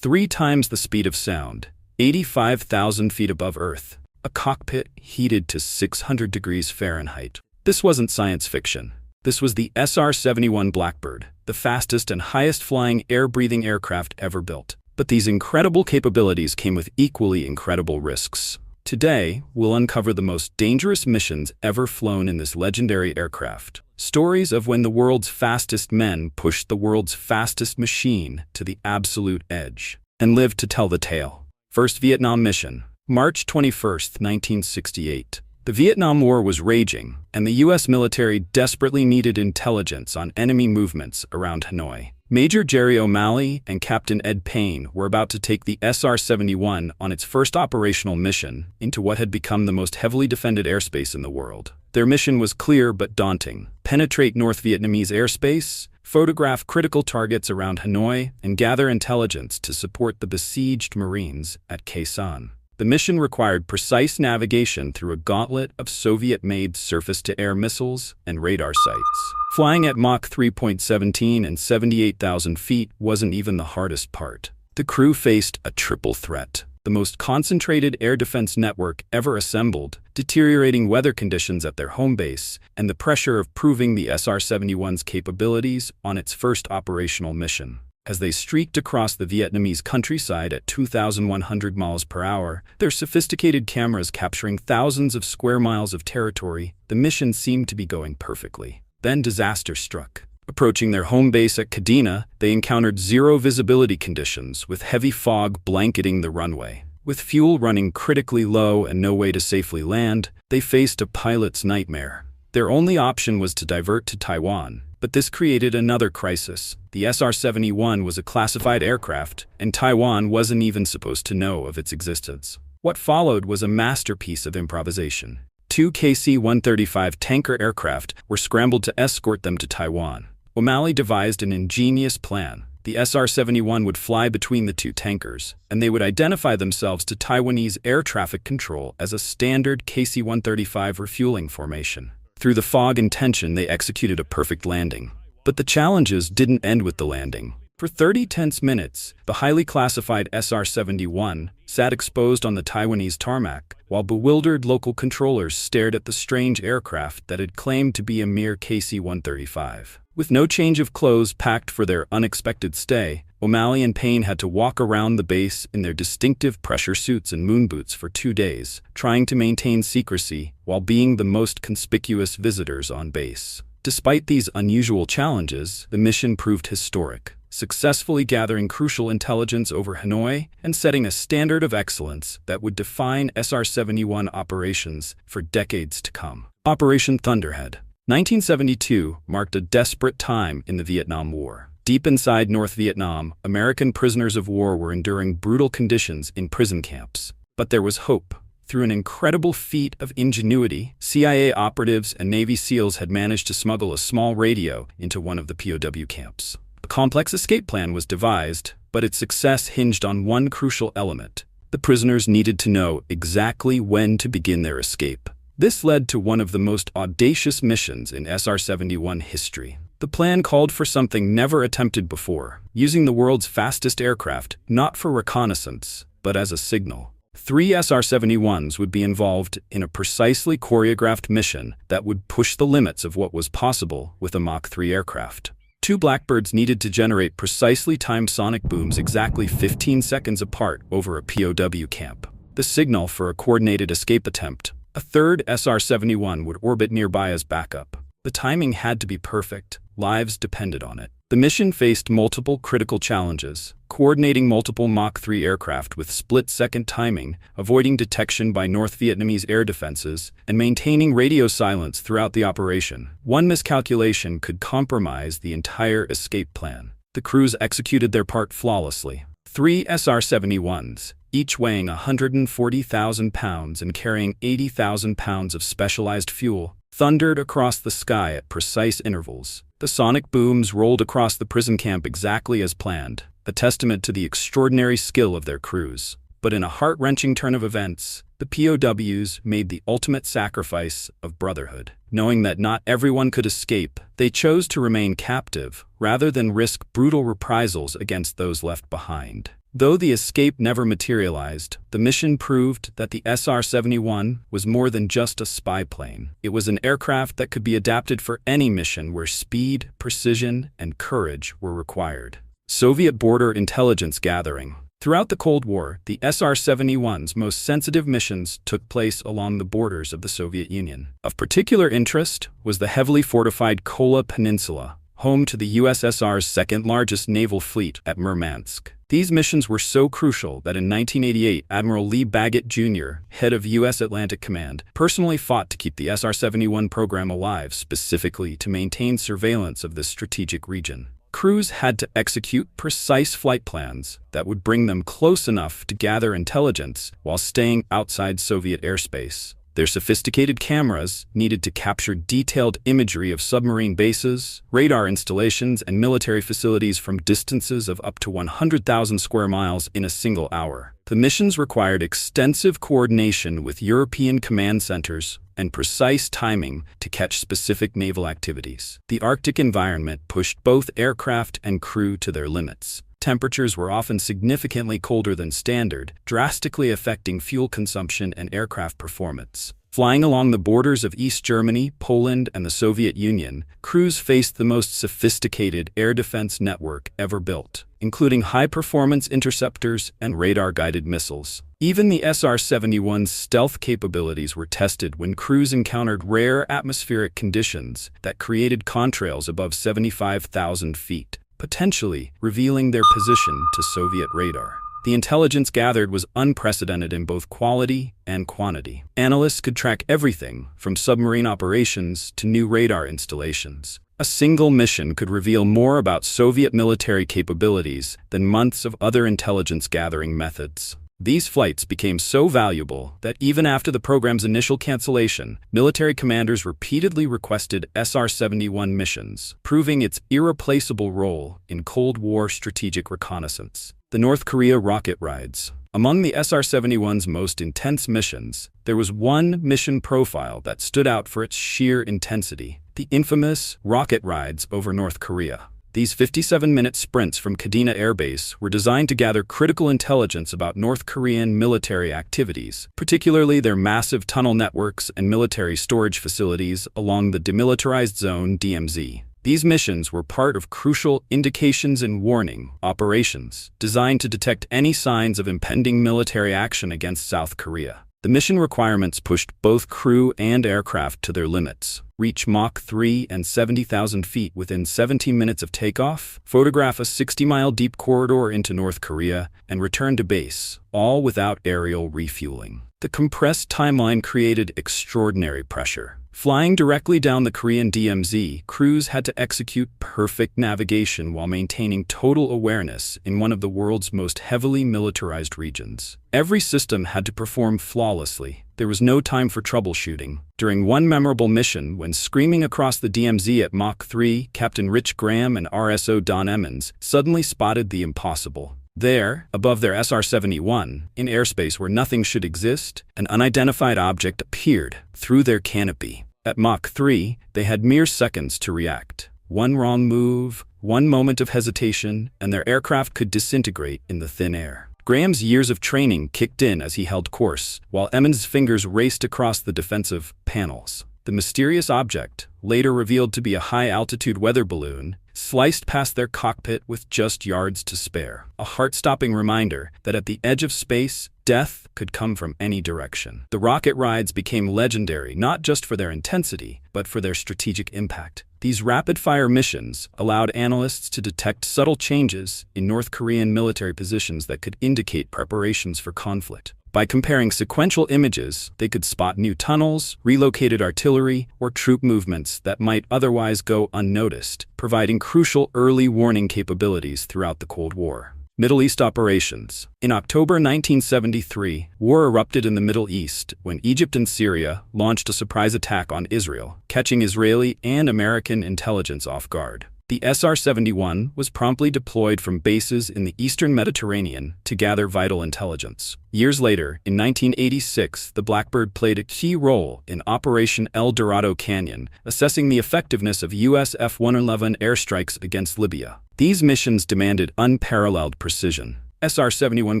3 times the speed of sound, 85,000 feet above Earth, a cockpit heated to 600 degrees Fahrenheit. This wasn't science fiction. This was the SR-71 Blackbird, the fastest and highest-flying air-breathing aircraft ever built. But these incredible capabilities came with equally incredible risks. Today, we'll uncover the most dangerous missions ever flown in this legendary aircraft. Stories of when the world's fastest men pushed the world's fastest machine to the absolute edge and lived to tell the tale. First Vietnam mission, March 21, 1968. The Vietnam War was raging, and the U.S. military desperately needed intelligence on enemy movements around Hanoi. Major Jerry O'Malley and Captain Ed Payne were about to take the SR-71 on its first operational mission into what had become the most heavily defended airspace in the world. Their mission was clear but daunting: penetrate North Vietnamese airspace, photograph critical targets around Hanoi, and gather intelligence to support the besieged Marines at Khe Sanh. The mission required precise navigation through a gauntlet of Soviet-made surface-to-air missiles and radar sites. Flying at Mach 3.17 and 78,000 feet wasn't even the hardest part. The crew faced a triple threat: the most concentrated air defense network ever assembled, deteriorating weather conditions at their home base, and the pressure of proving the SR-71's capabilities on its first operational mission. As they streaked across the Vietnamese countryside at 2,100 miles per hour, their sophisticated cameras capturing thousands of square miles of territory, the mission seemed to be going perfectly. Then disaster struck. Approaching their home base at Kadena, they encountered zero visibility conditions, with heavy fog blanketing the runway. With fuel running critically low and no way to safely land, they faced a pilot's nightmare. Their only option was to divert to Taiwan. But this created another crisis. The SR-71 was a classified aircraft, and Taiwan wasn't even supposed to know of its existence. What followed was a masterpiece of improvisation. 2 KC-135 tanker aircraft were scrambled to escort them to Taiwan. O'Malley devised an ingenious plan. The SR-71 would fly between the 2 tankers, and they would identify themselves to Taiwanese air traffic control as a standard KC-135 refueling formation. Through the fog and tension, they executed a perfect landing. But the challenges didn't end with the landing. For 30 tense minutes, the highly classified SR-71 sat exposed on the Taiwanese tarmac, while bewildered local controllers stared at the strange aircraft that had claimed to be a mere KC-135. With no change of clothes packed for their unexpected stay, O'Malley and Payne had to walk around the base in their distinctive pressure suits and moon boots for 2 days, trying to maintain secrecy while being the most conspicuous visitors on base. Despite these unusual challenges, the mission proved historic, successfully gathering crucial intelligence over Hanoi and setting a standard of excellence that would define SR-71 operations for decades to come. Operation Thunderhead. 1972 marked a desperate time in the Vietnam War. Deep inside North Vietnam, American prisoners of war were enduring brutal conditions in prison camps. But there was hope. Through an incredible feat of ingenuity, CIA operatives and Navy SEALs had managed to smuggle a small radio into one of the POW camps. A complex escape plan was devised, but its success hinged on one crucial element. The prisoners needed to know exactly when to begin their escape. This led to one of the most audacious missions in SR-71 history. The plan called for something never attempted before, using the world's fastest aircraft not for reconnaissance, but as a signal. 3 SR-71s would be involved in a precisely choreographed mission that would push the limits of what was possible with a Mach 3 aircraft. 2 Blackbirds needed to generate precisely timed sonic booms exactly 15 seconds apart over a POW camp, the signal for a coordinated escape attempt. A third SR-71 would orbit nearby as backup. The timing had to be perfect. Lives depended on it. The mission faced multiple critical challenges: coordinating multiple Mach 3 aircraft with split-second timing, avoiding detection by North Vietnamese air defenses, and maintaining radio silence throughout the operation. One miscalculation could compromise the entire escape plan. The crews executed their part flawlessly. 3 SR-71s, each weighing 140,000 pounds and carrying 80,000 pounds of specialized fuel, thundered across the sky at precise intervals. The sonic booms rolled across the prison camp exactly as planned, a testament to the extraordinary skill of their crews. But in a heart-wrenching turn of events, the POWs made the ultimate sacrifice of brotherhood. Knowing that not everyone could escape, they chose to remain captive rather than risk brutal reprisals against those left behind. Though the escape never materialized, the mission proved that the SR-71 was more than just a spy plane. It was an aircraft that could be adapted for any mission where speed, precision, and courage were required. Soviet border intelligence gathering. Throughout the Cold War, the SR-71's most sensitive missions took place along the borders of the Soviet Union. Of particular interest was the heavily fortified Kola Peninsula, home to the USSR's second-largest naval fleet at Murmansk. These missions were so crucial that in 1988, Admiral Lee Baggett Jr., head of U.S. Atlantic Command, personally fought to keep the SR-71 program alive, specifically to maintain surveillance of this strategic region. Crews had to execute precise flight plans that would bring them close enough to gather intelligence while staying outside Soviet airspace. Their sophisticated cameras needed to capture detailed imagery of submarine bases, radar installations, and military facilities from distances of up to 100,000 square miles in a single hour. The missions required extensive coordination with European command centers and precise timing to catch specific naval activities. The Arctic environment pushed both aircraft and crew to their limits. Temperatures were often significantly colder than standard, drastically affecting fuel consumption and aircraft performance. Flying along the borders of East Germany, Poland, and the Soviet Union, crews faced the most sophisticated air defense network ever built, including high-performance interceptors and radar-guided missiles. Even the SR-71's stealth capabilities were tested when crews encountered rare atmospheric conditions that created contrails above 75,000 feet, potentially revealing their position to Soviet radar. The intelligence gathered was unprecedented in both quality and quantity. Analysts could track everything from submarine operations to new radar installations. A single mission could reveal more about Soviet military capabilities than months of other intelligence gathering methods. These flights became so valuable that even after the program's initial cancellation, military commanders repeatedly requested SR-71 missions, proving its irreplaceable role in Cold War strategic reconnaissance. The North Korea rocket rides. Among the SR-71's most intense missions, there was one mission profile that stood out for its sheer intensity: the infamous rocket rides over North Korea. These 57-minute sprints from Kadena Air Base were designed to gather critical intelligence about North Korean military activities, particularly their massive tunnel networks and military storage facilities along the Demilitarized Zone (DMZ). These missions were part of crucial indications and warning operations designed to detect any signs of impending military action against South Korea. The mission requirements pushed both crew and aircraft to their limits: reach Mach 3 and 70,000 feet within 17 minutes of takeoff, photograph a 60-mile deep corridor into North Korea, and return to base, all without aerial refueling. The compressed timeline created extraordinary pressure. Flying directly down the Korean DMZ, crews had to execute perfect navigation while maintaining total awareness in one of the world's most heavily militarized regions. Every system had to perform flawlessly. There was no time for troubleshooting. During one memorable mission, when screaming across the DMZ at Mach 3, Captain Rich Graham and RSO Don Emmons suddenly spotted the impossible. There, above their SR-71, in airspace where nothing should exist, an unidentified object appeared through their canopy. At Mach 3, they had mere seconds to react. One wrong move, one moment of hesitation, and their aircraft could disintegrate in the thin air. Graham's years of training kicked in as he held course, while Emmons' fingers raced across the defensive panels. The mysterious object, later revealed to be a high-altitude weather balloon, sliced past their cockpit with just yards to spare. A heart-stopping reminder that at the edge of space, death could come from any direction. The rocket rides became legendary not just for their intensity, but for their strategic impact. These rapid-fire missions allowed analysts to detect subtle changes in North Korean military positions that could indicate preparations for conflict. By comparing sequential images, they could spot new tunnels, relocated artillery, or troop movements that might otherwise go unnoticed, providing crucial early warning capabilities throughout the Cold War. Middle East operations. In October 1973, war erupted in the Middle East when Egypt and Syria launched a surprise attack on Israel, catching Israeli and American intelligence off guard. The SR-71 was promptly deployed from bases in the eastern Mediterranean to gather vital intelligence. Years later, in 1986, the Blackbird played a key role in Operation El Dorado Canyon, assessing the effectiveness of U.S. F-111 airstrikes against Libya. These missions demanded unparalleled precision. SR-71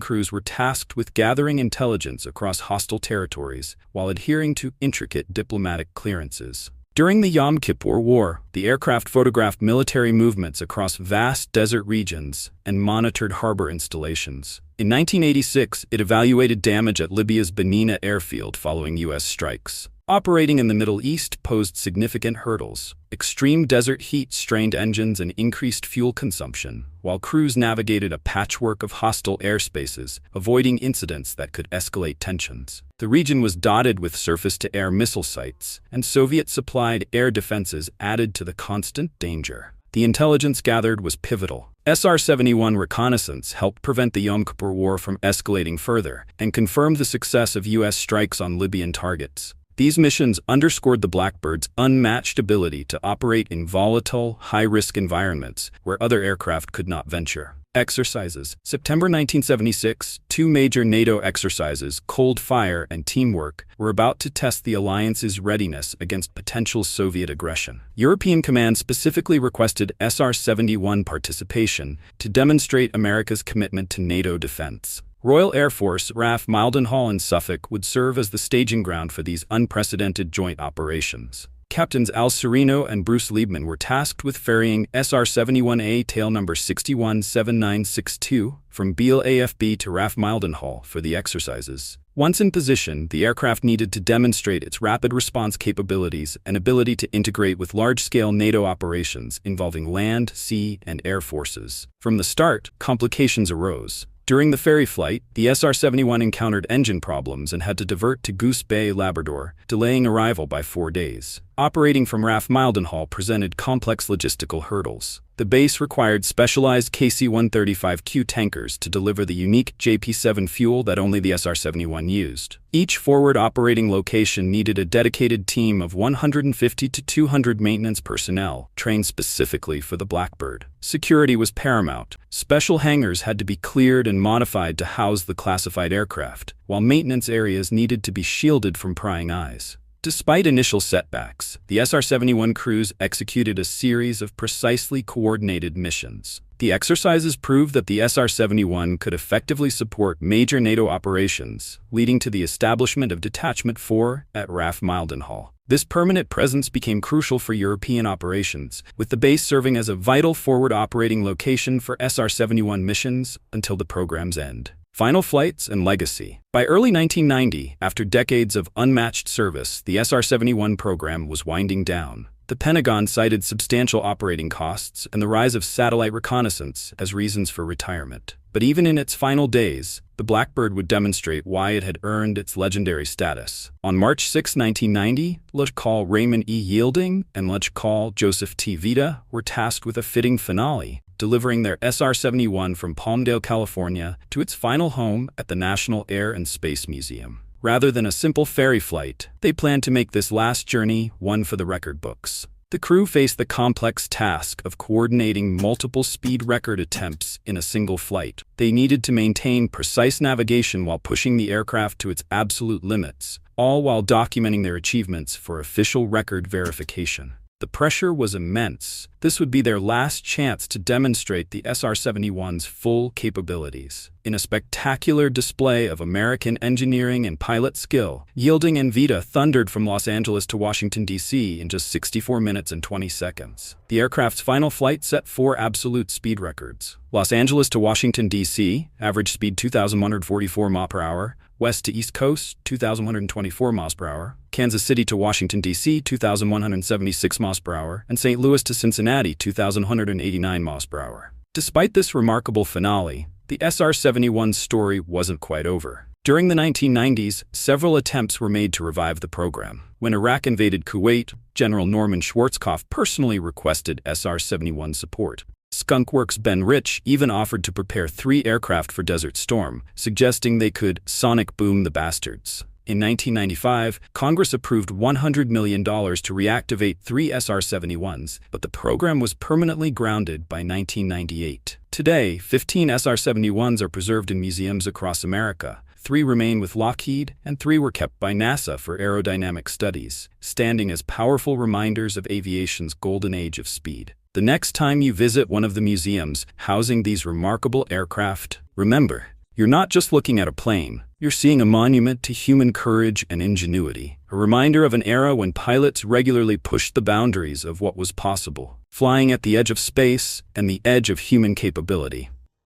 crews were tasked with gathering intelligence across hostile territories while adhering to intricate diplomatic clearances. During the Yom Kippur War, the aircraft photographed military movements across vast desert regions and monitored harbor installations. In 1986, it evaluated damage at Libya's Benina airfield following U.S. strikes. Operating in the Middle East posed significant hurdles. Extreme desert heat strained engines and increased fuel consumption, while crews navigated a patchwork of hostile airspaces, avoiding incidents that could escalate tensions. The region was dotted with surface-to-air missile sites, and Soviet-supplied air defenses added to the constant danger. The intelligence gathered was pivotal. SR-71 reconnaissance helped prevent the Yom Kippur War from escalating further and confirmed the success of U.S. strikes on Libyan targets. These missions underscored the Blackbird's unmatched ability to operate in volatile, high-risk environments where other aircraft could not venture. Exercises. September 1976, two major NATO exercises, Cold Fire and Teamwork, were about to test the alliance's readiness against potential Soviet aggression. European Command specifically requested SR-71 participation to demonstrate America's commitment to NATO defense. Royal Air Force RAF Mildenhall in Suffolk would serve as the staging ground for these unprecedented joint operations. Captains Al Sereno and Bruce Liebman were tasked with ferrying SR-71A tail number 617962 from Beale AFB to RAF Mildenhall for the exercises. Once in position, the aircraft needed to demonstrate its rapid response capabilities and ability to integrate with large-scale NATO operations involving land, sea, and air forces. From the start, complications arose. During the ferry flight, the SR-71 encountered engine problems and had to divert to Goose Bay, Labrador, delaying arrival by 4 days. Operating from RAF Mildenhall presented complex logistical hurdles. The base required specialized KC-135Q tankers to deliver the unique JP-7 fuel that only the SR-71 used. Each forward operating location needed a dedicated team of 150 to 200 maintenance personnel, trained specifically for the Blackbird. Security was paramount. Special hangars had to be cleared and modified to house the classified aircraft, while maintenance areas needed to be shielded from prying eyes. Despite initial setbacks, the SR-71 crews executed a series of precisely coordinated missions. The exercises proved that the SR-71 could effectively support major NATO operations, leading to the establishment of Detachment 4 at RAF Mildenhall. This permanent presence became crucial for European operations, with the base serving as a vital forward operating location for SR-71 missions until the program's end. Final flights and legacy. By early 1990, after decades of unmatched service, the SR-71 program was winding down. The Pentagon cited substantial operating costs and the rise of satellite reconnaissance as reasons for retirement. But even in its final days, the Blackbird would demonstrate why it had earned its legendary status. On March 6, 1990, Lieutenant Col Raymond E. Yielding and Lieutenant Col Joseph T. Vita were tasked with a fitting finale, delivering their SR-71 from Palmdale, California, to its final home at the National Air and Space Museum. Rather than a simple ferry flight, they planned to make this last journey one for the record books. The crew faced the complex task of coordinating multiple speed record attempts in a single flight. They needed to maintain precise navigation while pushing the aircraft to its absolute limits, all while documenting their achievements for official record verification. The pressure was immense. This would be their last chance to demonstrate the SR-71's full capabilities. In a spectacular display of American engineering and pilot skill, Yielding and Vita thundered from Los Angeles to Washington, D.C. in just 64 minutes and 20 seconds. The aircraft's final flight set 4 absolute speed records. Los Angeles to Washington, D.C., average speed 2,144 mph per hour. West to East Coast, 2,124 miles per hour. Kansas City to Washington, D.C., 2,176 miles per hour. And St. Louis to Cincinnati, 2,189 miles per hour. Despite this remarkable finale, the SR-71's story wasn't quite over. During the 1990s, several attempts were made to revive the program. When Iraq invaded Kuwait, General Norman Schwarzkopf personally requested SR-71 support. Skunk Works' Ben Rich even offered to prepare 3 aircraft for Desert Storm, suggesting they could sonic boom the bastards. In 1995, Congress approved $100 million to reactivate 3 SR-71s, but the program was permanently grounded by 1998. Today, 15 SR-71s are preserved in museums across America. 3 remain with Lockheed, and 3 were kept by NASA for aerodynamic studies, standing as powerful reminders of aviation's golden age of speed. The next time you visit one of the museums housing these remarkable aircraft, Remember, you're not just looking at a plane. You're seeing a monument to human courage and ingenuity, a reminder of an era when pilots regularly pushed the boundaries of what was possible, flying at the edge of space and the edge of human capability.